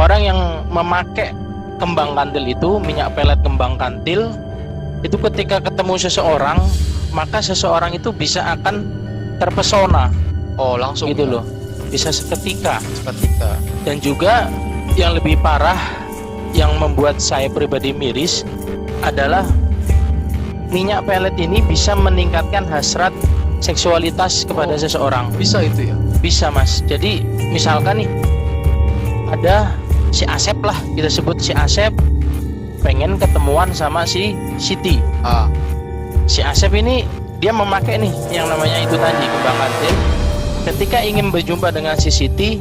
orang yang memakai kembang kantil itu, minyak pelet kembang kantil itu, ketika ketemu seseorang, maka seseorang itu bisa akan terpesona. Oh, langsung gitu ya? loh, bisa seketika. Seketika. Dan juga yang lebih parah, yang membuat saya pribadi miris adalah minyak pelet ini bisa meningkatkan hasrat seksualitas kepada seseorang. Bisa itu ya? Bisa, Mas. Jadi misalkan nih, ada si Asep lah, kita sebut si Asep pengen ketemuan sama si Siti. Si Asep ini dia memakai nih yang namanya itu tadi, kembang kantil. Ketika ingin berjumpa dengan si Siti,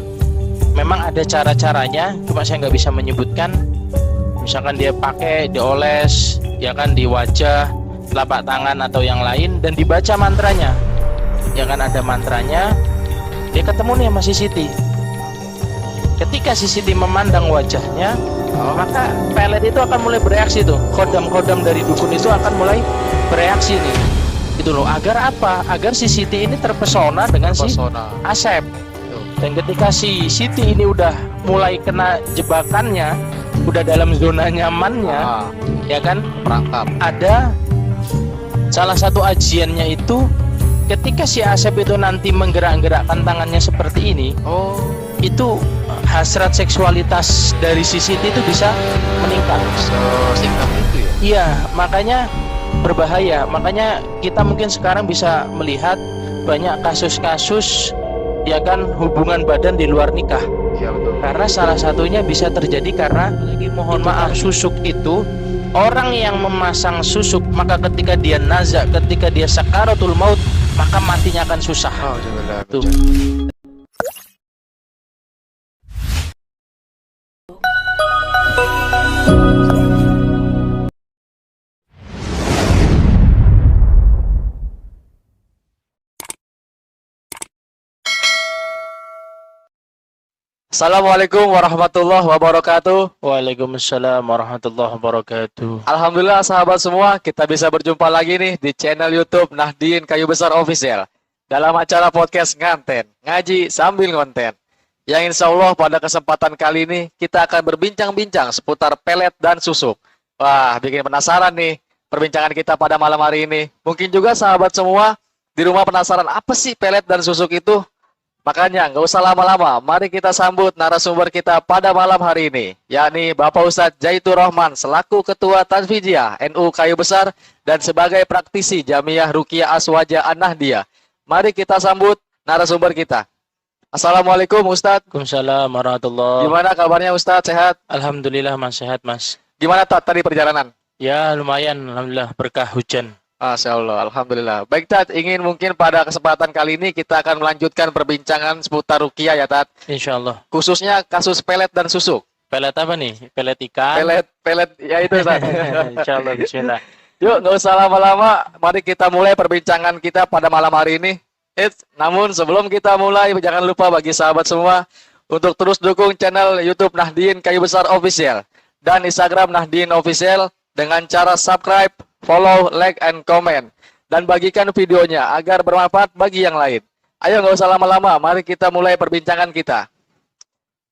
memang ada cara-caranya, cuma saya nggak bisa menyebutkan. Misalkan dia pakai, dioles ya kan di wajah, telapak tangan atau yang lain, dan dibaca mantranya. Ya kan, ada mantranya. Dia ketemu nih sama si Siti. Ketika si Siti memandang wajahnya, maka pelet itu akan mulai bereaksi tuh. Kodam-kodam dari dukun itu akan mulai bereaksi nih. Gitu loh. Agar apa? Agar si Siti ini terpesona dengan si Asep. Dan ketika si Siti ini udah mulai kena jebakannya, udah dalam zona nyamannya, ya kan, perangkap. ada salah satu ajiannya itu, ketika si Asep itu nanti menggerak-gerakkan tangannya seperti ini, itu hasrat seksualitas dari si Siti itu bisa meningkat. Sesingkat itu ya? Iya, makanya berbahaya. Makanya kita mungkin sekarang bisa melihat banyak kasus-kasus, ya kan, hubungan badan di luar nikah. Iya, betul. Karena salah satunya bisa terjadi karena, lagi mohon maaf, susuk itu, orang yang memasang susuk, maka ketika dia nazak, ketika dia sakaratul maut, maka matinya akan susah. Tuh. Assalamualaikum warahmatullahi wabarakatuh. Waalaikumsalam warahmatullahi wabarakatuh. Alhamdulillah sahabat semua, kita bisa berjumpa lagi nih di channel YouTube Nahdien Kayu Besar Official dalam acara podcast Nganten, ngaji sambil ngonten. Yang insya Allah pada kesempatan kali ini kita akan berbincang-bincang seputar pelet dan susuk. Wah, bikin penasaran nih perbincangan kita pada malam hari ini. Mungkin juga sahabat semua di rumah penasaran apa sih pelet dan susuk itu? Makanya nggak usah lama-lama, mari kita sambut narasumber kita pada malam hari ini, yakni Bapak Ustadz Zaitur Rahman selaku Ketua Tanfidiyah NU Kayu Besar dan sebagai praktisi Jamiah Ruqyah Aswaja An-Nahdiyah. Mari kita sambut narasumber kita. Assalamualaikum Ustadz. Waalaikumsalam warahmatullahi. Gimana kabarnya Ustadz, sehat? Alhamdulillah Mas, sehat Mas. Gimana tadi perjalanan? Ya lumayan, alhamdulillah, berkah hujan. Masya Allah, Alhamdulillah. Baik Tat, ingin mungkin pada kesempatan kali ini kita akan melanjutkan perbincangan seputar ruqyah ya Tat. Insya Allah. Khususnya kasus pelet dan susuk. Pelet apa nih? Pelet ikan? Pelet, ya itu Tat. Insya Allah, bismillah. Yuk, nggak usah lama-lama, mari kita mulai perbincangan kita pada malam hari ini. Namun sebelum kita mulai, jangan lupa bagi sahabat semua untuk terus dukung channel YouTube Nahdien Kayu Besar Official dan Instagram Nahdien Official dengan cara subscribe, follow, like, and comment. Dan bagikan videonya agar bermanfaat bagi yang lain. Ayo nggak usah lama-lama, mari kita mulai perbincangan kita.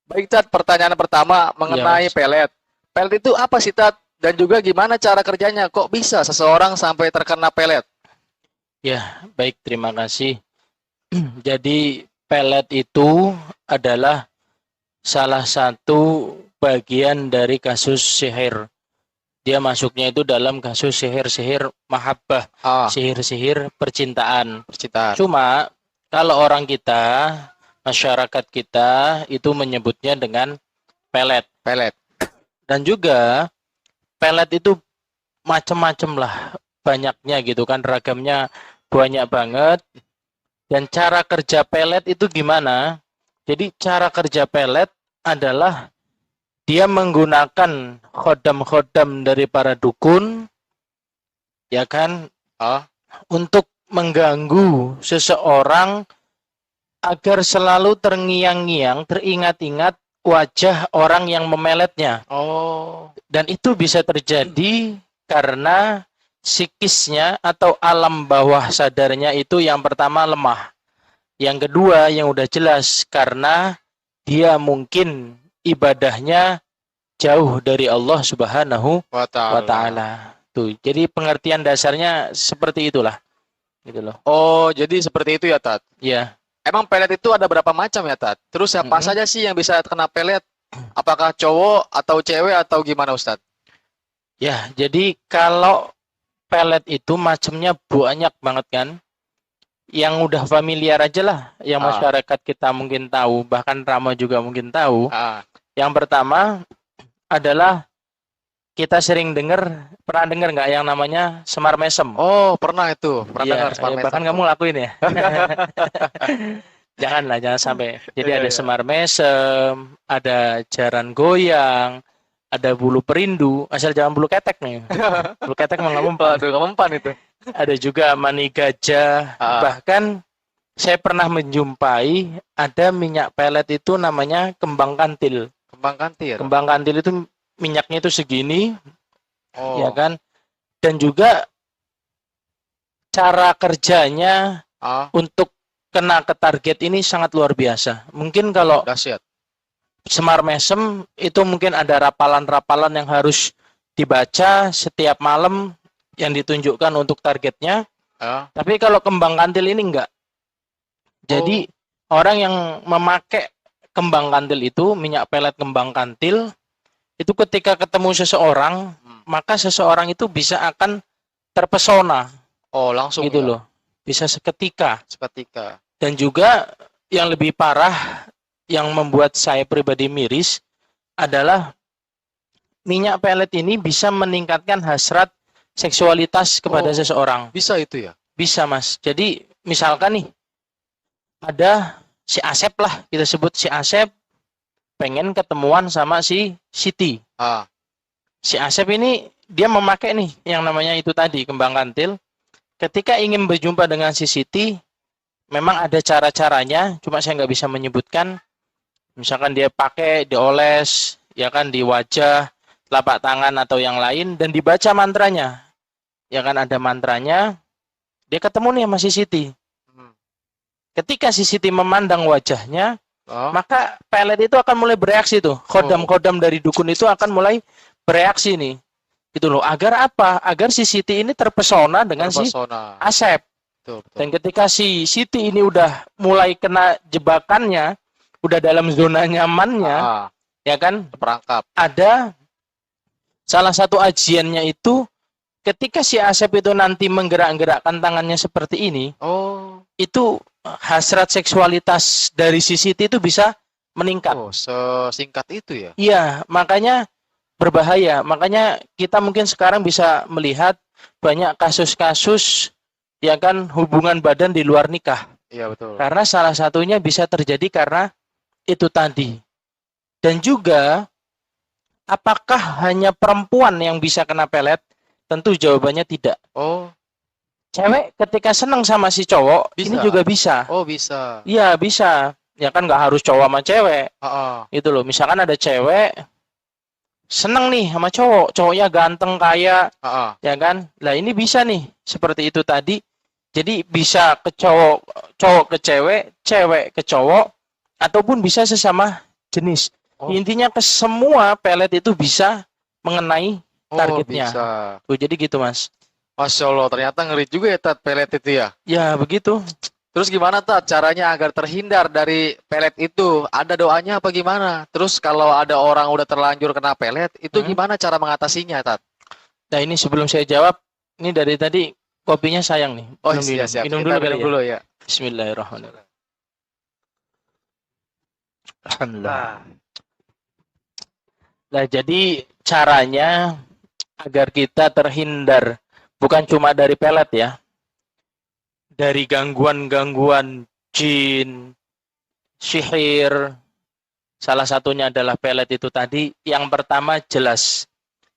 Baik Tat, pertanyaan pertama mengenai pelet. Pelet itu apa sih Tat? Dan juga gimana cara kerjanya? Kok bisa seseorang sampai terkena pelet? Ya, baik, terima kasih. Jadi pelet itu adalah salah satu bagian dari kasus sihir. Dia masuknya itu dalam kasus sihir-sihir mahabbah, sihir-sihir percintaan. Cuma kalau orang kita, masyarakat kita itu menyebutnya dengan pelet. Dan juga pelet itu macam-macam lah, banyaknya gitu kan, ragamnya banyak banget. Dan cara kerja pelet itu gimana? Jadi cara kerja pelet adalah dia menggunakan khodam-khodam dari para dukun, ya kan, untuk mengganggu seseorang agar selalu terngiang-ngiang, teringat-ingat wajah orang yang memeletnya. Dan itu bisa terjadi karena psikisnya atau alam bawah sadarnya itu yang pertama lemah. Yang kedua yang udah jelas karena dia mungkin ibadahnya jauh dari Allah Subhanahu Wa wa ta'ala. taala. Tuh, jadi pengertian dasarnya seperti itulah. Gitu loh. Oh, jadi seperti itu ya, Tat. Ya. Emang pelet itu ada berapa macam ya, Tat? Terus siapa Mm-mm. saja sih yang bisa kena pelet? Apakah cowok atau cewek atau gimana, Ustadz? Ya, jadi kalau pelet itu macamnya banyak banget kan. Yang udah familiar aja lah, yang Ah. masyarakat kita mungkin tahu, bahkan Rama juga mungkin tahu. Ah. Yang pertama adalah kita sering pernah dengar nggak yang namanya semar mesem? Oh, pernah itu. Pernah Iya, dengar smart bahkan mesem kamu tuh. lakuin ya. Janganlah, jangan sampai. Jadi Iya, ada iya. semar mesem, ada jaran goyang, ada bulu perindu, asal jangan bulu ketek nih. Bulu ketek mah nggak mempan. Waduh, nggak mempan itu. Ada juga mani gajah. Ah. Bahkan saya pernah menjumpai ada minyak pelet itu namanya kembang kantil. Kembang kantil. Kembang kantil itu minyaknya itu segini, Oh. ya kan? Dan juga cara kerjanya Ah, untuk kena ke target ini sangat luar biasa. Mungkin kalau dahsyat. semar mesem itu mungkin ada rapalan-rapalan yang harus dibaca setiap malam yang ditunjukkan untuk targetnya. Ah. Tapi kalau kembang kantil ini enggak. Jadi orang yang memakai kembang kantil itu, minyak pelet kembang kantil, itu ketika ketemu seseorang, maka seseorang itu bisa akan terpesona. Oh, langsung Gitu ya? loh. Bisa seketika. Seketika. Dan juga yang lebih parah, yang membuat saya pribadi miris, adalah minyak pelet ini bisa meningkatkan hasrat seksualitas kepada Oh. seseorang. Bisa itu ya? Bisa, Mas. Jadi misalkan nih, ada si Asep lah, kita sebut si Asep pengen ketemuan sama si Siti. Ah. Si Asep ini dia memakai nih yang namanya itu tadi kembang kantil. Ketika ingin berjumpa dengan si Siti, memang ada cara-caranya, cuma saya nggak bisa menyebutkan. Misalkan dia pakai dioles, ya kan, di wajah, telapak tangan atau yang lain, dan dibaca mantranya. Ya kan, ada mantranya, dia ketemu nih sama si Siti. Ketika si Siti memandang wajahnya, Oh. maka pelet itu akan mulai bereaksi tuh. Kodam-kodam dari dukun itu akan mulai bereaksi nih. Gitu loh. Agar apa? Agar si Siti ini terpesona dengan si Terpesona. Asep. Betul, betul. Dan ketika si Siti ini udah mulai kena jebakannya, udah dalam zona nyamannya, Ah, ya kan, perangkap. ada salah satu ajiannya itu ketika si Asep itu nanti menggerak-gerakkan tangannya seperti ini, Oh. itu hasrat seksualitas dari si Siti itu bisa meningkat. Oh, sesingkat itu ya? Iya, makanya berbahaya. Makanya kita mungkin sekarang bisa melihat banyak kasus-kasus, ya kan, hubungan badan di luar nikah. Iya, betul. Karena salah satunya bisa terjadi karena itu tadi. Dan juga, apakah hanya perempuan yang bisa kena pelet? Tentu jawabannya tidak. Oh. Cewek ketika senang sama si cowok, Bisa. ini juga bisa. Oh, bisa. Iya, bisa. Ya kan nggak harus cowok sama cewek. Ah. Gitu loh. Misalkan ada cewek seneng nih sama cowok, cowoknya ganteng, kaya, Ah. ya kan? Lah ini bisa nih, seperti itu tadi. Jadi bisa ke cowok, cowok ke cewek, cewek ke cowok, ataupun bisa sesama jenis. Oh. Intinya ke semua pelet itu bisa mengenai targetnya. Bisa. Tuh, jadi gitu, Mas. Masya Allah, ternyata ngeri juga ya, Tat, pelet itu ya. Ya, begitu. Terus gimana, Tat, caranya agar terhindar dari pelet itu? Ada doanya apa gimana? Terus kalau ada orang udah terlanjur kena pelet, itu gimana cara mengatasinya, Tat? Nah, ini sebelum saya jawab, ini dari tadi kopinya sayang nih. Oh, Minum dulu. siap. Minum Kita dulu kali minum ya. dulu ya. Bismillahirrahmanirrahim. Alhamdulillah. Nah, jadi caranya agar kita terhindar bukan cuma dari pelet ya, dari gangguan-gangguan jin, sihir. Salah satunya adalah pelet itu tadi. Yang pertama jelas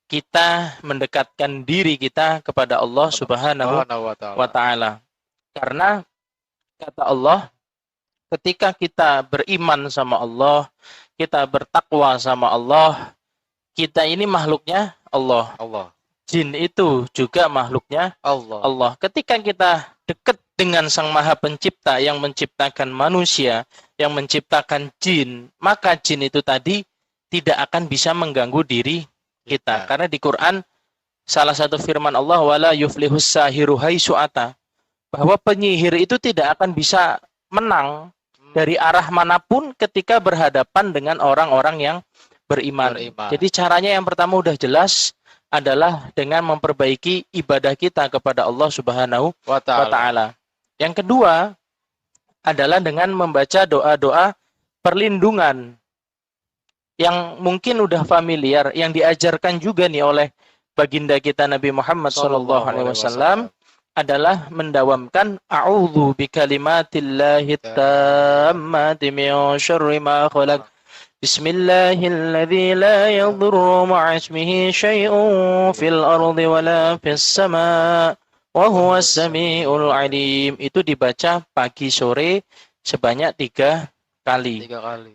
kita mendekatkan diri kita kepada Allah Subhanahu wa ta'ala. Karena kata Allah, ketika kita beriman sama Allah, kita bertakwa sama Allah, kita ini makhluknya Allah. Jin itu juga makhluknya Allah. Ketika kita dekat dengan Sang Maha Pencipta yang menciptakan manusia, yang menciptakan jin, maka jin itu tadi tidak akan bisa mengganggu diri kita. Karena di Quran salah satu firman Allah, wala yuflihus sahiru haitsu ata, bahwa penyihir itu tidak akan bisa menang dari arah manapun ketika berhadapan dengan orang-orang yang beriman. Jadi caranya yang pertama udah jelas, adalah dengan memperbaiki ibadah kita kepada Allah Subhanahu wa Ta'ala. Yang kedua adalah dengan membaca doa-doa perlindungan yang mungkin udah familiar, yang diajarkan juga nih oleh baginda kita Nabi Muhammad SAW, adalah mendawamkan a'udzu bikalimatillahi tammati min syarri ma khalaq. Bismillahilladzi la yadurru ma'a ismihi syai'un fil ardi wala fis sama' wa huwas samiul alim. Itu dibaca pagi sore sebanyak 3 kali.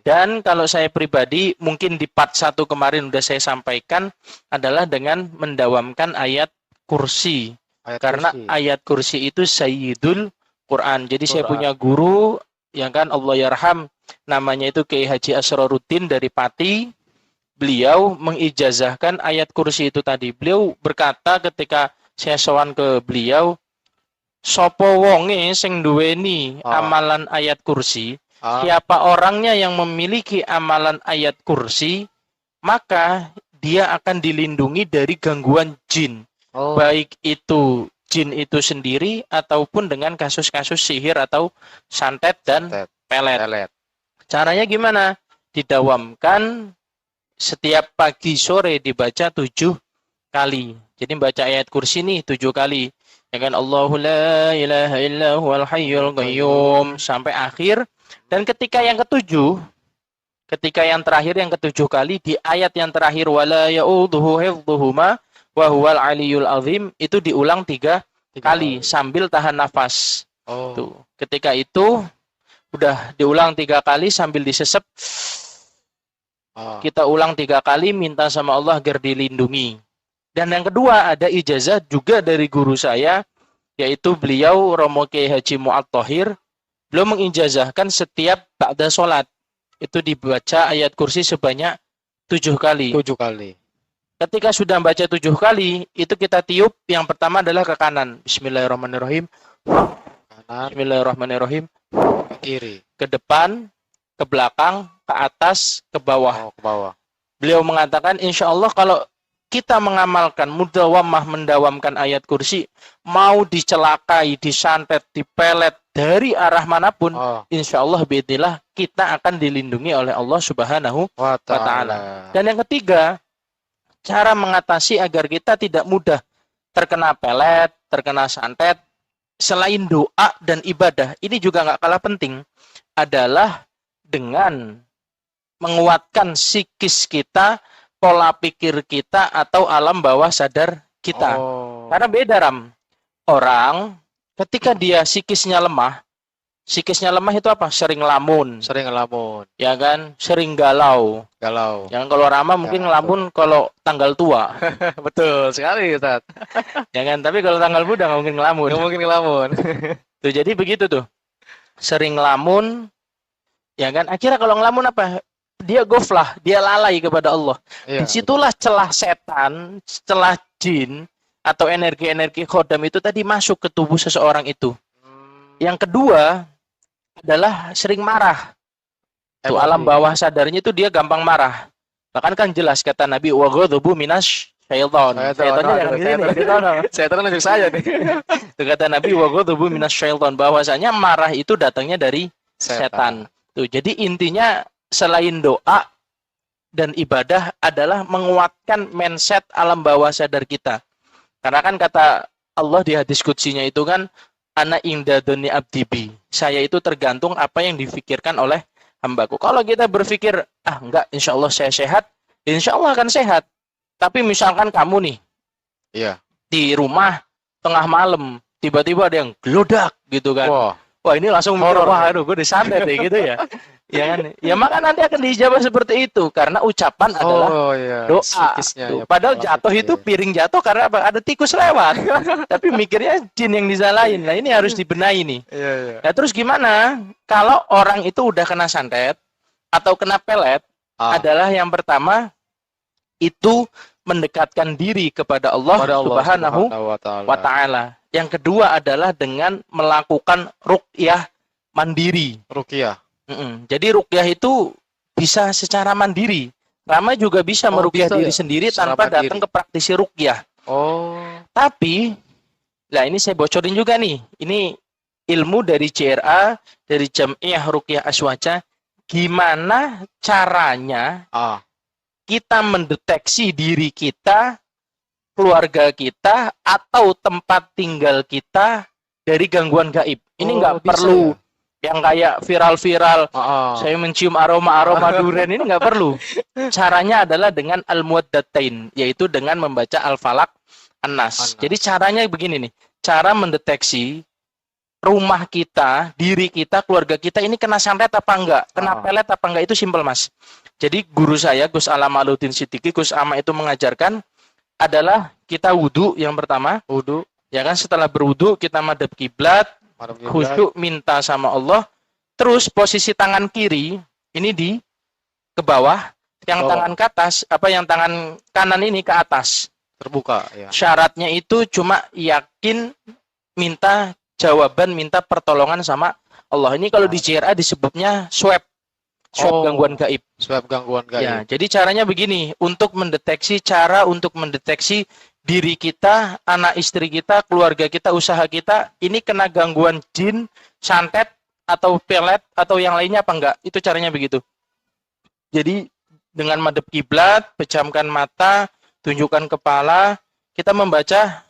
Dan kalau saya pribadi, mungkin di part 1 kemarin udah saya sampaikan, adalah dengan mendawamkan ayat kursi. Karena ayat kursi itu sayyidul Quran. Jadi saya punya guru, yang kan Allah yarham, namanya itu Kiai Haji Asroruddin dari Pati. Beliau mengijazahkan ayat kursi itu tadi. Beliau berkata ketika saya sowan ke beliau, sopo wonge sing duweni amalan ayat kursi, siapa orangnya yang memiliki amalan ayat kursi, maka dia akan dilindungi dari gangguan jin. Baik itu jin itu sendiri ataupun dengan kasus-kasus sihir atau santet dan pelet. Caranya gimana? Didawamkan setiap pagi sore, dibaca 7 kali. Jadi baca ayat kursi nih 7 kali. Ya kan, Allahu la ilaha illa huwal hayyul qayyum sampai akhir. Dan ketika yang ketujuh, ketika yang terakhir, yang ketujuh kali, di ayat yang terakhir wala ya'udhuhu hifdhuhuma wa huwal aliyul azim, itu diulang 3 kali sambil tahan nafas. Tuh. Ketika itu udah diulang 3 kali sambil disesep, kita ulang 3 kali, minta sama Allah agar dilindungi. Dan yang kedua, ada ijazah juga dari guru saya, yaitu beliau Romo Kiai Haji Mu'ad Thohir. Beliau mengijazahkan setiap ba'da sholat itu dibaca ayat kursi sebanyak 7 kali. 7 kali. Ketika sudah baca 7 kali, itu kita tiup, yang pertama adalah ke kanan. Bismillahirrahmanirrahim. Kanan. Bismillahirrahmanirrahim. Ke kiri. Ke depan, ke belakang, ke atas, ke bawah. Ke bawah. Beliau mengatakan, insya Allah kalau kita mengamalkan, mudawamah mendawamkan ayat kursi, mau dicelakai, disantet, dipelet, dari arah manapun, insya Allah biidznillah kita akan dilindungi oleh Allah Subhanahu wa Ta'ala. Dan yang ketiga, cara mengatasi agar kita tidak mudah terkena pelet, terkena santet, selain doa dan ibadah, ini juga nggak kalah penting, adalah dengan menguatkan psikis kita, pola pikir kita, atau alam bawah sadar kita. Karena beda, Ram. Orang ketika dia psikisnya lemah itu apa? Sering ngelamun. Ya kan? Sering galau. Yang kalau Rama mungkin ngelamun kalau tanggal tua. Betul sekali, Ustaz. Ya kan? Tapi kalau tanggal muda nggak mungkin ngelamun. Tuh, jadi begitu tuh. Sering ngelamun. Ya kan? Akhirnya kalau ngelamun apa? Dia goflah, dia lalai kepada Allah. Disitulah celah setan, celah jin, atau energi-energi khodam itu tadi masuk ke tubuh seseorang itu. Yang kedua adalah sering marah. Tuh, alam bawah sadarnya itu dia gampang marah. Bahkan kan jelas kata Nabi, wa ghadhabu minasy syaitan. Syaitannya yang di sini. Syaitan nunjuk saya nih. Itu kata Nabi, wa ghadhabu minasy syaitan, bahwasanya marah itu datangnya dari setan. Tuh, jadi intinya selain doa dan ibadah adalah menguatkan mindset alam bawah sadar kita. Karena kan kata Allah di hadis qudshinya itu kan, ana inda dzanni abdi bi. Saya itu tergantung apa yang difikirkan oleh hambaku. Kalau kita berpikir, enggak, insya Allah saya sehat, insya Allah akan sehat. Tapi misalkan kamu nih, di rumah tengah malam, tiba-tiba ada yang gelodak gitu kan. Wah, ini langsung mikir, wah aduh gue disantet ya gitu ya. Ya kan? Ya maka nanti akan dijawab seperti itu, karena ucapan adalah doa. Tuh, padahal jatuh itu piring jatuh karena apa? Ada tikus lewat. Tapi mikirnya jin yang disalahin. Nah, ini harus dibenahi nih. Nah, terus gimana kalau orang itu udah kena santet atau kena pelet, adalah yang pertama itu mendekatkan diri kepada Allah, Subhanahu wa Ta'ala. Yang kedua adalah dengan melakukan ruqyah mandiri. Ruqyah. Jadi ruqyah itu bisa secara mandiri. Rama juga bisa meruqyah diri sendiri tanpa datang ke praktisi ruqyah. Tapi, lah ini saya bocorin juga nih. Ini ilmu dari JRA, dari Jam'iyah Ruqyah Aswaja. Gimana caranya kita mendeteksi diri kita, keluarga kita, atau tempat tinggal kita dari gangguan gaib. Ini nggak perlu yang kayak viral-viral. Saya mencium aroma durian, ini nggak perlu. Caranya adalah dengan al-muwaddatain, yaitu dengan membaca al-falaq an-nas. Jadi caranya begini nih. Cara mendeteksi rumah kita, diri kita, keluarga kita ini kena santet apa enggak, kena pelet apa enggak, itu simpel Mas. Jadi guru saya Gus Alam Aluddin Siddiqi, Gus Ama itu mengajarkan adalah kita wudhu yang pertama. Wudhu. Ya kan, setelah berwudhu kita madhab kiblat, khusyuk minta sama Allah. Terus posisi tangan kiri ini ke bawah, yang tangan ke atas, yang tangan kanan ini ke atas. Terbuka ya. Syaratnya itu cuma yakin minta jawaban, minta pertolongan sama Allah. Ini kalau di JRA disebutnya swab gangguan gaib. Swab gangguan gaib. Ya, jadi caranya begini, untuk mendeteksi diri kita, anak istri kita, keluarga kita, usaha kita, ini kena gangguan jin, santet, atau pelet, atau yang lainnya apa enggak. Itu caranya begitu. Jadi dengan madhab kiblat, pejamkan mata, tunjukkan kepala, kita membaca.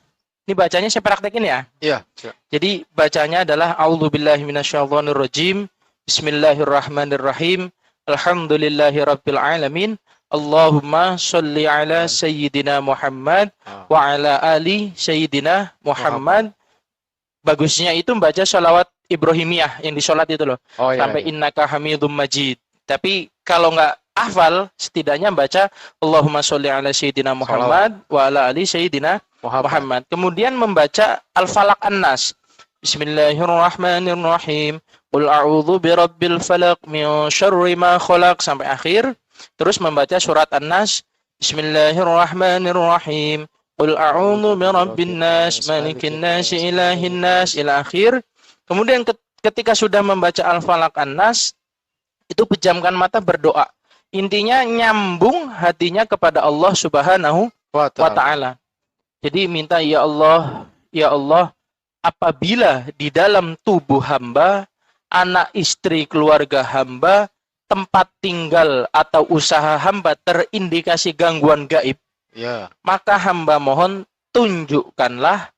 Ini bacanya saya praktekin ya. Iya. Jadi bacanya adalah A'udzubillahi minasyaitonirrajim. Bismillahirrahmanirrahim. Alhamdulillahirabbil alamin. Allahumma sholli ala sayyidina Muhammad wa ala ali sayyidina Muhammad. Bagusnya itu membaca sholawat Ibrahimiyah yang di sholat itu loh. Sampai innaka hamidum majid. Tapi kalau nggak hafal, setidaknya baca Allahumma sholli ala sayyidina Muhammad wa ala ali sayyidina Muhammad. Kemudian membaca Al-Falaq An-Nas. Bismillahirrahmanirrahim. Qul a'udzu birabbil falaq min syarri ma khalaq sampai akhir. Terus membaca surat An-Nas. Bismillahirrahmanirrahim. Qul a'udzu birabbin nas, malikin nas, ilahin nas ila akhir. Kemudian ketika sudah membaca Al-Falaq An-Nas, itu pejamkan mata berdoa. Intinya nyambung hatinya kepada Allah Subhanahu wa Ta'ala. Jadi minta, ya Allah, apabila di dalam tubuh hamba, anak istri keluarga hamba, tempat tinggal atau usaha hamba terindikasi gangguan gaib, maka hamba mohon tunjukkanlah,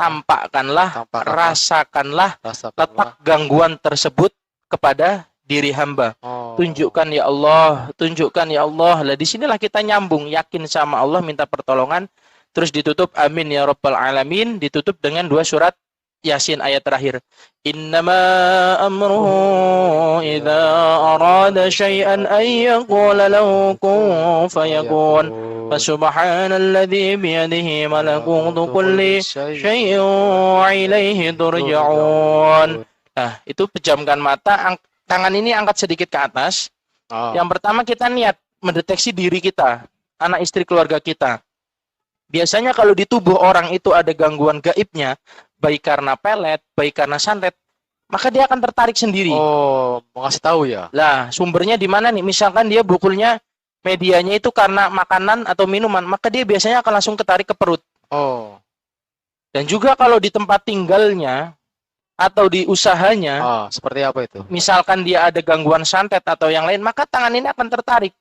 tampakkanlah, rasakanlah letak gangguan tersebut kepada diri hamba. Tunjukkan ya Allah, tunjukkan ya Allah. Lah disinilah kita nyambung, yakin sama Allah, minta pertolongan. Terus ditutup amin ya rabbal alamin, ditutup dengan 2 surat Yasin ayat terakhir. Innama amruhu idza arada syai'an ay yaqula lahu kun fayakun. Fasubhanalladzi biyadihi malakutu kulli syai'in wa ilaihi turja'un. Nah, itu pejamkan mata, tangan ini angkat sedikit ke atas. Yang pertama kita niat mendeteksi diri kita, anak istri keluarga kita. Biasanya kalau di tubuh orang itu ada gangguan gaibnya, baik karena pelet, baik karena santet, maka dia akan tertarik sendiri. Mau ngasih tahu ya? Lah, sumbernya di mana nih? Misalkan dia bukulnya medianya itu karena makanan atau minuman, maka dia biasanya akan langsung ketarik ke perut. Dan juga kalau di tempat tinggalnya atau di usahanya, seperti apa itu? Misalkan dia ada gangguan santet atau yang lain, maka tangan ini akan tertarik.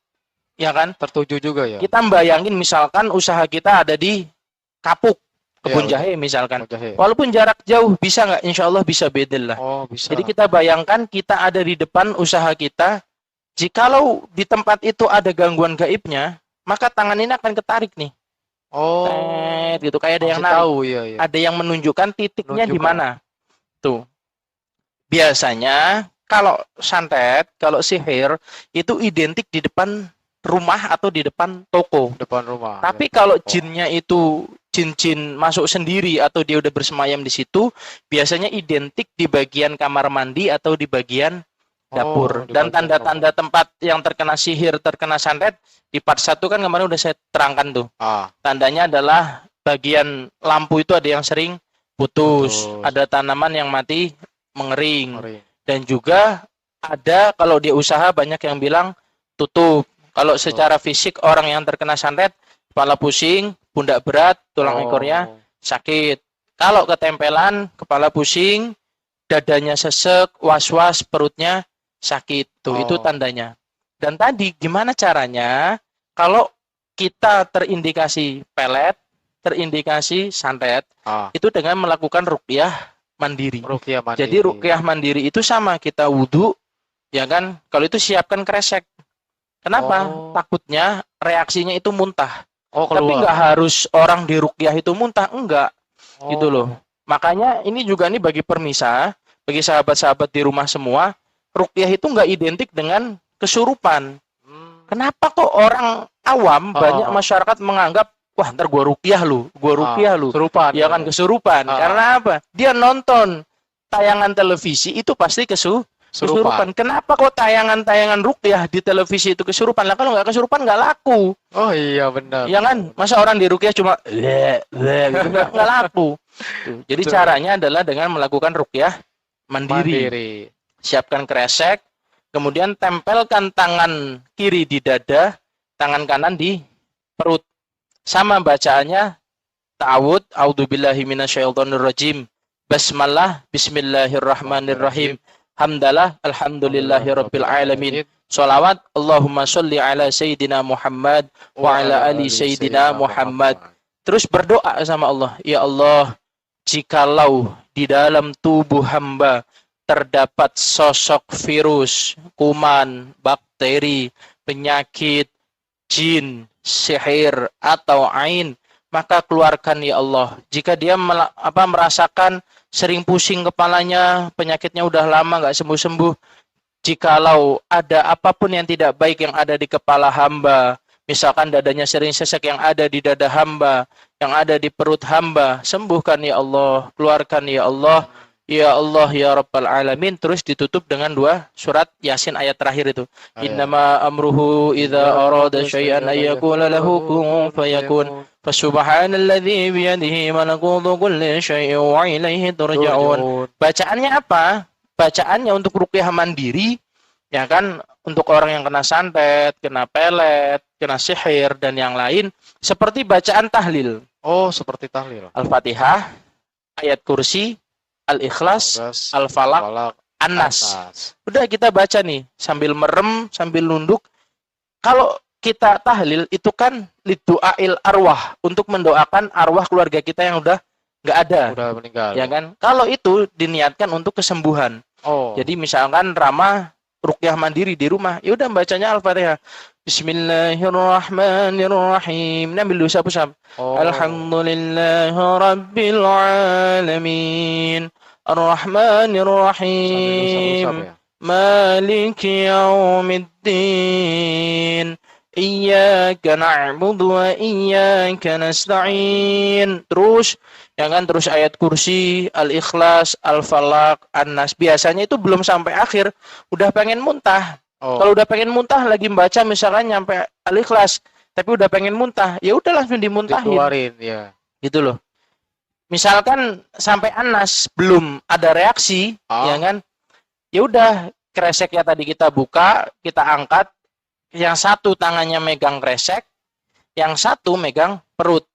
Ya kan? Tertuju juga ya. Kita bayangin misalkan usaha kita ada di Kapuk, kebun jahe misalkan. Walaupun jarak jauh, bisa nggak? Insya Allah bisa bedel lah. Bisa. Jadi kita bayangkan kita ada di depan usaha kita. Jikalau di tempat itu ada gangguan gaibnya, maka tangan ini akan ketarik nih. Gitu, kayak ada yang tahu. Ada yang menunjukkan titiknya di mana. Tuh. Biasanya kalau santet, kalau sihir itu identik di depan rumah atau di depan toko. Depan rumah. Tapi kalau jinnya itu jin-jin masuk sendiri atau dia udah bersemayam di situ, biasanya identik di bagian kamar mandi atau di bagian dapur. di Dan bagian tanda-tanda tempat yang terkena sihir, terkena santet di part 1 kan kemarin udah saya terangkan tuh. Tandanya adalah bagian lampu itu ada yang sering putus, ada tanaman yang mati mengering. Dan juga ada kalau dia usaha banyak yang bilang tutup. Kalau secara fisik orang yang terkena santet, kepala pusing, pundak berat, tulang ekornya sakit. Kalau ketempelan, kepala pusing, dadanya sesek, was-was, perutnya sakit. Tuh, itu tandanya. Dan tadi gimana caranya kalau kita terindikasi pelet, terindikasi santet, itu dengan melakukan ruqyah mandiri. Jadi ruqyah mandiri itu sama kita wudhu, ya kan? Kalau itu siapkan kresek. Kenapa? Takutnya reaksinya itu muntah. Tapi nggak harus orang di ruqyah itu muntah, enggak. Gitu loh. Makanya ini juga nih bagi permisa, bagi sahabat-sahabat di rumah semua, ruqyah itu nggak identik dengan kesurupan. Kenapa kok orang awam banyak masyarakat menganggap wah ntar gua ruqyah lu, Kesurupan. ya kan kesurupan. Karena apa? Dia nonton tayangan televisi itu pasti kesurupan. Kenapa kok tayangan-tayangan ruqyah di televisi itu kesurupan? Lah kalau nggak kesurupan nggak laku. Oh iya benar. Ya kan? Masa orang di ruqyah cuma gitu, nggak laku. Tuh. Jadi caranya adalah dengan melakukan ruqyah mandiri. Siapkan kresek, kemudian tempelkan tangan kiri di dada, tangan kanan di perut. Sama bacaannya ta'awud, a'udzubillahi minasyaitonirrajim. Basmalah, bismillahirrahmanirrahim. Hamdalah, alhamdulillahirabbil alamin. Shalawat, Allahumma sholli ala sayyidina Muhammad wa ala ali sayyidina Muhammad. Terus berdoa sama Allah, ya Allah, jikalau di dalam tubuh hamba terdapat sosok virus, kuman, bakteri, penyakit, jin, sihir atau ain, maka keluarkan ya Allah. Jika dia merasakan sering pusing kepalanya, penyakitnya udah lama nggak sembuh-sembuh, jikalau ada apapun yang tidak baik yang ada di kepala hamba, misalkan dadanya sering sesek yang ada di dada hamba, yang ada di perut hamba, sembuhkan ya Allah, keluarkan ya Allah. Ya Allah ya Rabbal Alamin. Terus ditutup dengan 2 surat Yasin ayat terakhir itu. Innama amruhu idza arada syai'an ayyakula lahu kun fayakun. Fasubhanalladzi biyadihi malakutu kulli syai'in wa ilaihi turja'un. Bacaannya apa? Bacaannya untuk ruqyah mandiri, ya kan, untuk orang yang kena santet, kena pelet, kena sihir dan yang lain, seperti bacaan tahlil. Seperti tahlil. Al-Fatihah, ayat kursi, Al-Ikhlas, Al-Falaq, An-Nas. Udah kita baca nih sambil merem, sambil nunduk. Kalau kita tahlil itu kan lidu'ail arwah, untuk mendoakan arwah keluarga kita yang udah nggak ada, udah meninggal. Ya kan? Kalau itu diniatkan untuk kesembuhan. Jadi misalkan Rama ruqyah mandiri di rumah, ya udah bacanya Al-Fatihah. Bismillahirrahmanirrahim. Ambil dulu sapu-sapu. Alhamdulillahirabbil alamin. Ar-Rahmanir-Rahim. Maliki yaumiddin. Iyyaka na'budu wa iyyaka nasta'in. Terus terus ayat kursi, Al-Ikhlas, Al-Falaq, An-Nas. Biasanya itu belum sampai akhir udah pengen muntah. Kalau udah pengen muntah lagi membaca misalkan nyampe Al-Ikhlas tapi udah pengen muntah, ya udah langsung dimuntahin. Dikeluarin, ya. Gitu loh. Misalkan sampai An-Nas belum ada reaksi, ya kan? Ya udah, kreseknya tadi kita buka, kita angkat. Yang satu tangannya megang kresek, yang satu megang perut.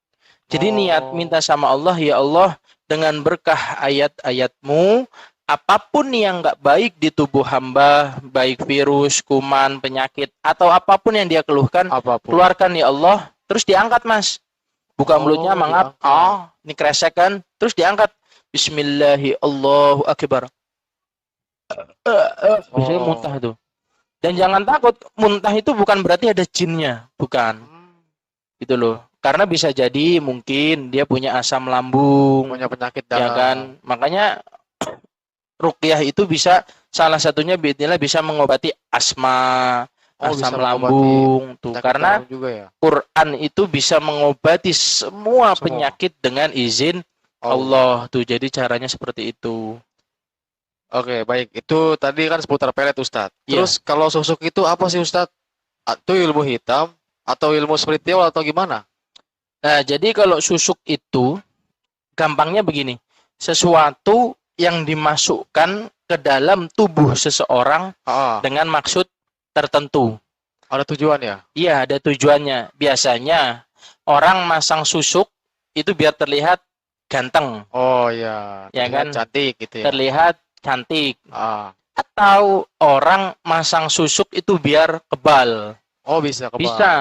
Jadi niat minta sama Allah, ya Allah, dengan berkah ayat-ayatmu, apapun yang nggak baik di tubuh hamba, baik virus, kuman, penyakit, atau apapun yang dia keluhkan, keluarkan ya Allah. Terus diangkat, Mas. Buka mulutnya, mangap. Ini kresek kan. Terus diangkat. Bismillahi Allahu Akbar. Biasanya muntah itu. Dan jangan takut, muntah itu bukan berarti ada jinnya. Bukan. Gitu loh. Karena bisa jadi mungkin dia punya asam lambung. Punya penyakit ya kan. Makanya ruqyah itu bisa, salah satunya biidznillah bisa mengobati asma, asam lambung tuh, karena juga ya? Quran itu bisa mengobati semua penyakit dengan izin Allah tuh. Jadi caranya seperti itu. Oke, baik. Itu tadi kan seputar pelet, Ustadz. Iya. Terus kalau susuk itu apa sih, Ustadz? Itu ilmu hitam atau ilmu spiritual atau gimana? Nah, jadi kalau susuk itu gampangnya begini. Sesuatu yang dimasukkan ke dalam tubuh seseorang Ah, dengan maksud tertentu. ada tujuan ya? Iya, ada tujuannya. Biasanya orang masang susuk itu biar terlihat ganteng, Oh iya, Ya terlihat kan? cantik gitu ya. terlihat cantik. Ah, Atau orang masang susuk itu biar kebal. oh bisa kebal. Bisa.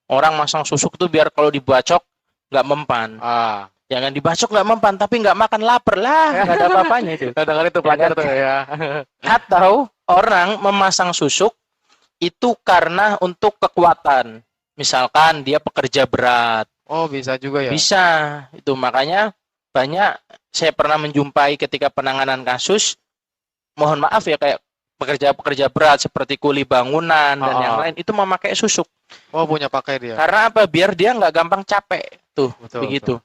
Orang masang susuk itu biar kalau dibacok nggak mempan. Ah, Jangan dibacok nggak mempan, tapi nggak makan lapar lah. Nggak ada apa-apanya itu. kadang-kadang itu Ya pelajar kan? tuh ya. Atau orang memasang susuk itu karena untuk kekuatan. Misalkan dia pekerja berat. Oh bisa juga ya. Bisa. Itu makanya banyak saya pernah menjumpai ketika penanganan kasus, mohon maaf ya, kayak pekerja-pekerja berat seperti kuli bangunan dan yang lain itu memakai susuk. Oh punya pakai dia. Karena apa? Biar dia nggak gampang capek. Tuh, Betul, begitu.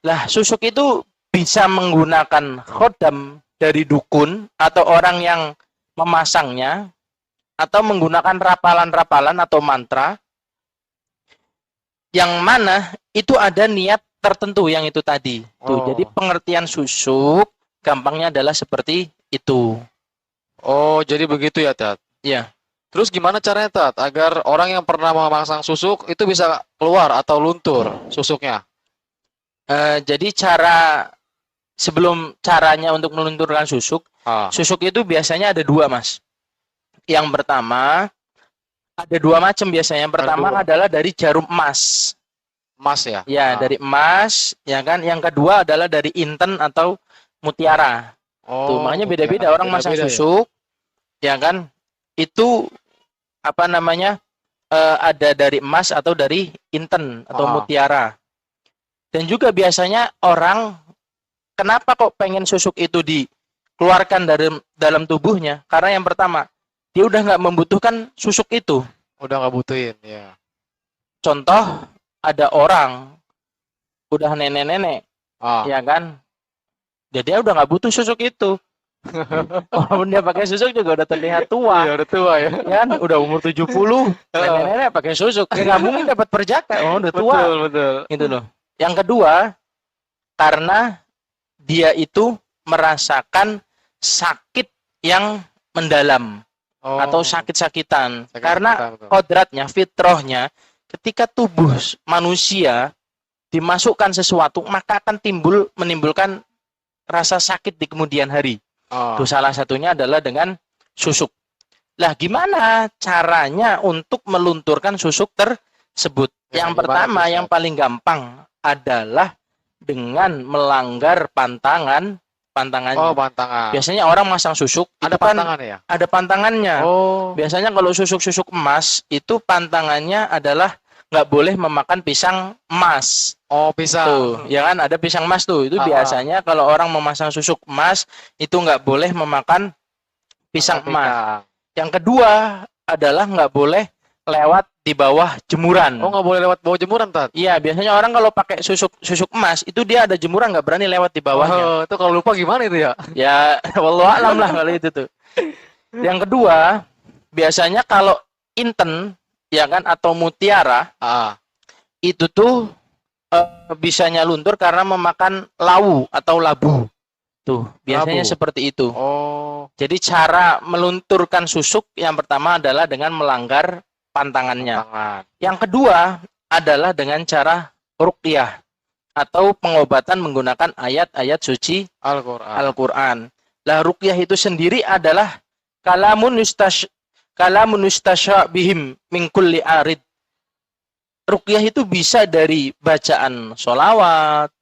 Lah, susuk itu bisa menggunakan khodam dari dukun atau orang yang memasangnya, atau menggunakan rapalan-rapalan atau mantra yang mana itu ada niat tertentu yang itu tadi. Tuh, Oh. jadi pengertian susuk gampangnya adalah seperti itu. Oh jadi begitu ya, Tat. Ya. Terus gimana caranya, Tat, agar orang yang pernah memasang susuk itu bisa keluar atau luntur susuknya? Jadi sebelum caranya untuk melunturkan susuk, Ah, susuk itu biasanya ada dua, Mas. Yang pertama, ada dua macam biasanya. Yang pertama dua. adalah dari jarum emas. emas ya? Ya, dari emas, ya kan. Yang kedua adalah dari inten atau mutiara. Tuh, makanya beda-beda orang masang beda-beda ya? susuk, ya kan. Itu apa namanya? Ada dari emas atau dari inten atau mutiara. Dan juga biasanya orang kenapa kok pengen susuk itu dikeluarkan dari dalam tubuhnya? Karena yang pertama, dia udah nggak membutuhkan susuk itu. Udah nggak butuhin ya. Contoh, ada orang udah nenek-nenek, Ah, ya kan? Dia udah nggak butuh susuk itu. Walaupun dia pakai susuk juga udah terlihat tua. iya udah tua ya. Ya kan? Udah umur 70, nenek-nenek pakai susuk. Ya nggak mungkin dapat perjaka. Oh, udah tua. Betul, betul. Gitu loh. Yang kedua, karena dia itu merasakan sakit yang mendalam Oh, atau sakit-sakitan. sakit-sakitan, Karena betul. kodratnya, fitrahnya, ketika tubuh manusia dimasukkan sesuatu, maka akan menimbulkan rasa sakit di kemudian hari. Oh, Itu salah satunya adalah dengan susuk. Lah, gimana caranya untuk melunturkan susuk tersebut? Ya, Yang gimana pertama, tuh, yang Ustaz? paling gampang adalah dengan melanggar pantangannya. oh pantangan. Biasanya orang masang susuk, Ada itu kan pantangan ya? ada pantangannya. Oh, Biasanya kalau susuk-susuk emas, itu pantangannya adalah nggak boleh memakan pisang emas. oh pisang. Tuh, ya kan, ada pisang emas tuh. Itu biasanya kalau orang memasang susuk emas, itu nggak boleh memakan pisang emas. Yang kedua adalah nggak boleh lewat di bawah jemuran. Oh nggak boleh lewat bawah jemuran, Tat? Iya, biasanya orang kalau pakai susuk emas, itu dia ada jemuran nggak berani lewat di bawahnya. Oh, itu kalau lupa gimana itu ya? Ya, wallahu alam lah kalau itu tuh. Yang kedua, biasanya kalau inten, ya kan, atau mutiara, Ah, itu tuh bisanya luntur karena memakan lawu atau labu. Tuh, biasanya Labu. seperti itu. oh, Jadi cara melunturkan susuk yang pertama adalah dengan melanggar pantangannya. pantangan. Yang kedua adalah dengan cara ruqyah atau pengobatan menggunakan ayat-ayat suci Al-Quran. Al-Quran. Lah, ruqyah itu sendiri adalah kalamun yustasya bihim min kulli arid. Ruqyah itu bisa dari bacaan sholawat,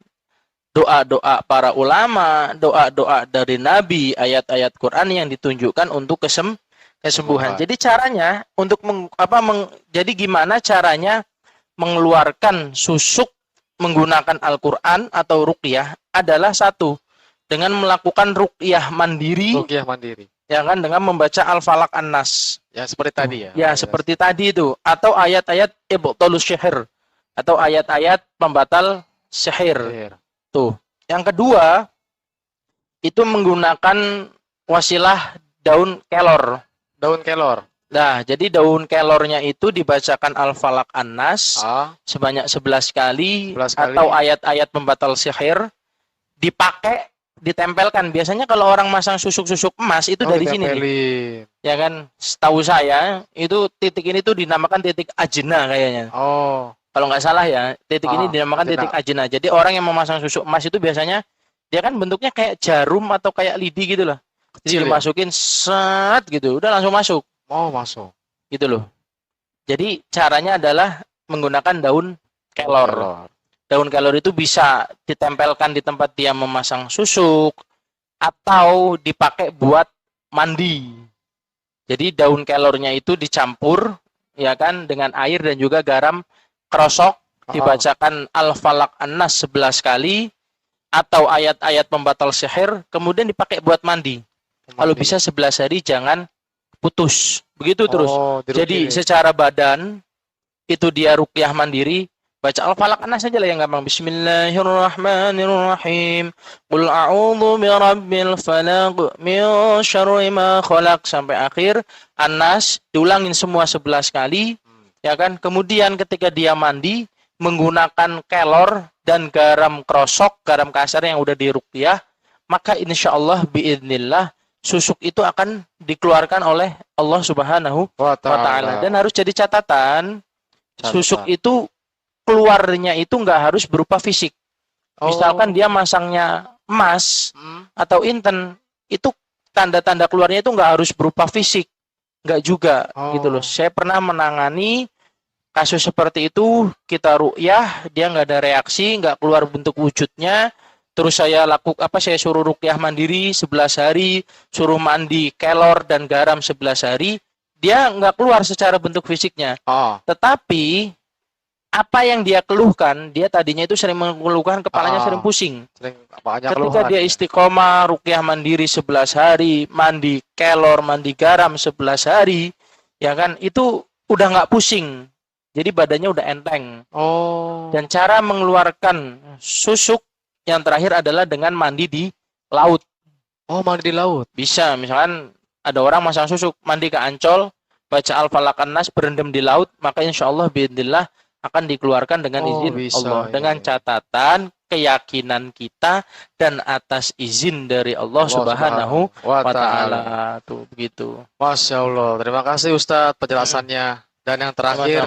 doa-doa para ulama, doa-doa dari Nabi, ayat-ayat Quran yang ditunjukkan untuk kesembuhan. Jadi caranya untuk jadi gimana caranya mengeluarkan susuk menggunakan Al-Quran atau ruqyah adalah satu, dengan melakukan ruqyah mandiri, Ruqyah mandiri. ya kan, dengan membaca Al-Falaq An-Nas. Ya seperti tadi ya. Ya, seperti tadi itu, atau ayat-ayat ibtalus sihir atau ayat-ayat pembatal sihir. Sihir. Tuh. Yang kedua itu menggunakan wasilah daun kelor. Daun kelor. Nah, jadi daun kelornya itu dibacakan Al-Falaq An-Nas sebanyak 11 kali 11 kali. atau ayat-ayat pembatal sihir, dipakai, ditempelkan. Biasanya kalau orang masang susuk-susuk emas itu dari sini nih. Ya kan? Setahu saya itu titik ini tuh dinamakan titik ajna kayaknya. Kalau nggak salah ya, titik ini dinamakan titik ajna. Jadi orang yang memasang susuk emas itu biasanya dia kan bentuknya kayak jarum atau kayak lidi gitu loh. Jadi dimasukin set gitu, udah langsung masuk. Masuk. Gitu loh. Jadi caranya adalah menggunakan daun kelor. Daun kelor itu bisa ditempelkan di tempat dia memasang susuk atau dipakai buat mandi. Jadi daun kelornya itu dicampur ya kan dengan air dan juga garam krosok, dibacakan Al-Falaq An-Nas 11 kali atau ayat-ayat pembatal sihir, kemudian dipakai buat mandi. Kalau bisa 11 hari jangan putus. Begitu terus. Jadi secara badan itu dia ruqyah mandiri, baca Al-Falaq An-Nas saja lah yang gampang. Bismillahirrahmanirrahim. Qul a'udzu birabbil falaq min syarri ma khalaq sampai akhir. An-Nas diulangin semua 11 kali. Ya kan? Kemudian ketika dia mandi menggunakan kelor dan garam krosok, garam kasar yang udah diruqyah, maka insyaallah biidznillah susuk itu akan dikeluarkan oleh Allah Subhanahu wa Ta'ala. Dan harus jadi catatan, susuk itu keluarnya itu nggak harus berupa fisik. Misalkan dia masangnya emas atau inten, itu tanda-tanda keluarnya itu nggak harus berupa fisik, nggak juga gitu loh. Saya pernah menangani kasus seperti itu, kita ruqyah, dia nggak ada reaksi, nggak keluar bentuk wujudnya. Terus saya saya suruh ruqyah mandiri 11 hari, suruh mandi kelor dan garam 11 hari, dia nggak keluar secara bentuk fisiknya. Tetapi apa yang dia keluhkan, dia tadinya itu sering mengeluhkan kepalanya sering pusing. Ketika dia istiqomah ruqyah mandiri 11 hari, mandi kelor, mandi garam 11 hari, ya kan, itu udah nggak pusing. Jadi badannya udah enteng. Dan cara mengeluarkan susuk yang terakhir adalah dengan mandi di laut. Mandi di laut. Bisa, misalkan ada orang masang susuk, mandi ke Ancol, baca Al-Falaq An-Nas, berendam di laut, maka insyaallah biidznillah akan dikeluarkan dengan izin Allah. Dengan catatan keyakinan kita dan atas izin dari Allah Subhanahu wa Ta'ala. Tuh begitu. Masya Allah. Terima kasih Ustadz penjelasannya. Dan yang terakhir,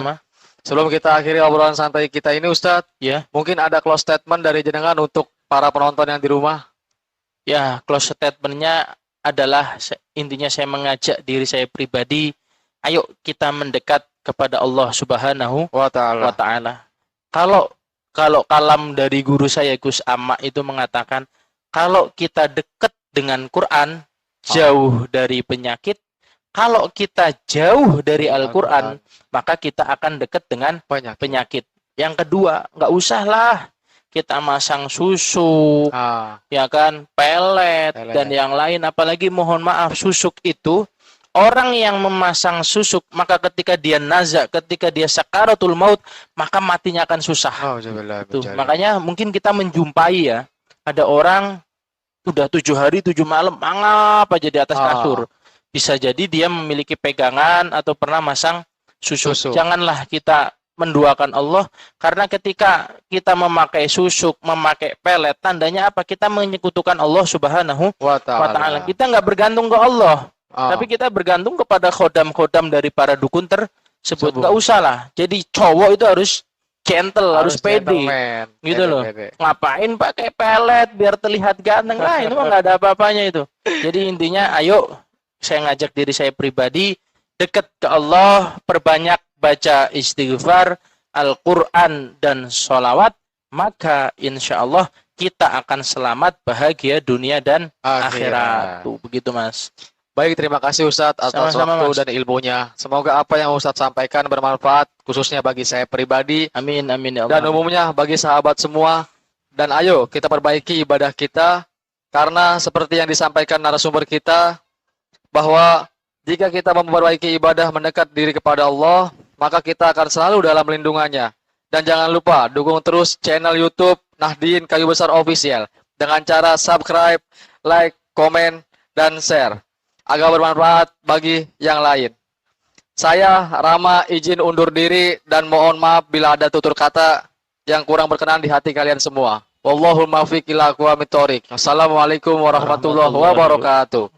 sebelum kita akhiri obrolan santai kita ini Ustadz, mungkin ada close statement dari jenengan untuk para penonton yang di rumah. Ya, close statement-nya adalah intinya saya mengajak diri saya pribadi, ayo kita mendekat kepada Allah Subhanahu wa Ta'ala. Kalau kalam dari guru saya Gus Amma itu mengatakan, kalau kita dekat dengan Quran, jauh dari penyakit. Kalau kita jauh dari Al-Quran, maka kita akan dekat dengan penyakit. Yang kedua, nggak usahlah kita masang susuk, ya kan, pelet, dan yang lain. Apalagi mohon maaf, susuk itu, orang yang memasang susuk, maka ketika dia nazak, ketika dia sakaratul maut, maka matinya akan susah. Makanya mungkin kita menjumpai ya, ada orang udah 7 hari 7 malam mangap aja di atas kasur. Bisa jadi dia memiliki pegangan atau pernah masang susuk. Janganlah kita menduakan Allah, karena ketika kita memakai susuk, memakai pelet, tandanya apa? Kita menyekutukan Allah Subhanahu wa Ta'ala. Kita nggak bergantung ke Allah, tapi kita bergantung kepada khodam-khodam dari para dukun tersebut. Nggak usah lah. Jadi cowok itu harus gentle, harus pede, gitu loh. Ngapain pakai pelet biar terlihat ganteng lah? Itu mah nggak ada apa-apanya itu. Jadi intinya, ayo, saya ngajak diri saya pribadi dekat ke Allah, perbanyak baca istighfar, Al-Quran dan sholawat, maka insya Allah kita akan selamat, bahagia dunia dan akhirat. Tuh, begitu Mas. Baik, terima kasih Ustadz atas waktu dan ilmunya. Semoga apa yang Ustadz sampaikan bermanfaat, khususnya bagi saya pribadi. Amin, amin ya Allah. Dan umumnya bagi sahabat semua. Dan ayo kita perbaiki ibadah kita, karena seperti yang disampaikan narasumber kita, bahwa jika kita memperbaiki ibadah mendekat diri kepada Allah, maka kita akan selalu dalam lindungannya. Dan jangan lupa dukung terus channel YouTube Nahdien Kayu Besar Official dengan cara subscribe, like, komen, dan share agar bermanfaat bagi yang lain. Saya Rama izin undur diri dan mohon maaf bila ada tutur kata yang kurang berkenan di hati kalian semua. Wallahul muwaffiq ila aqwamit thoriq. Assalamualaikum warahmatullahi wabarakatuh.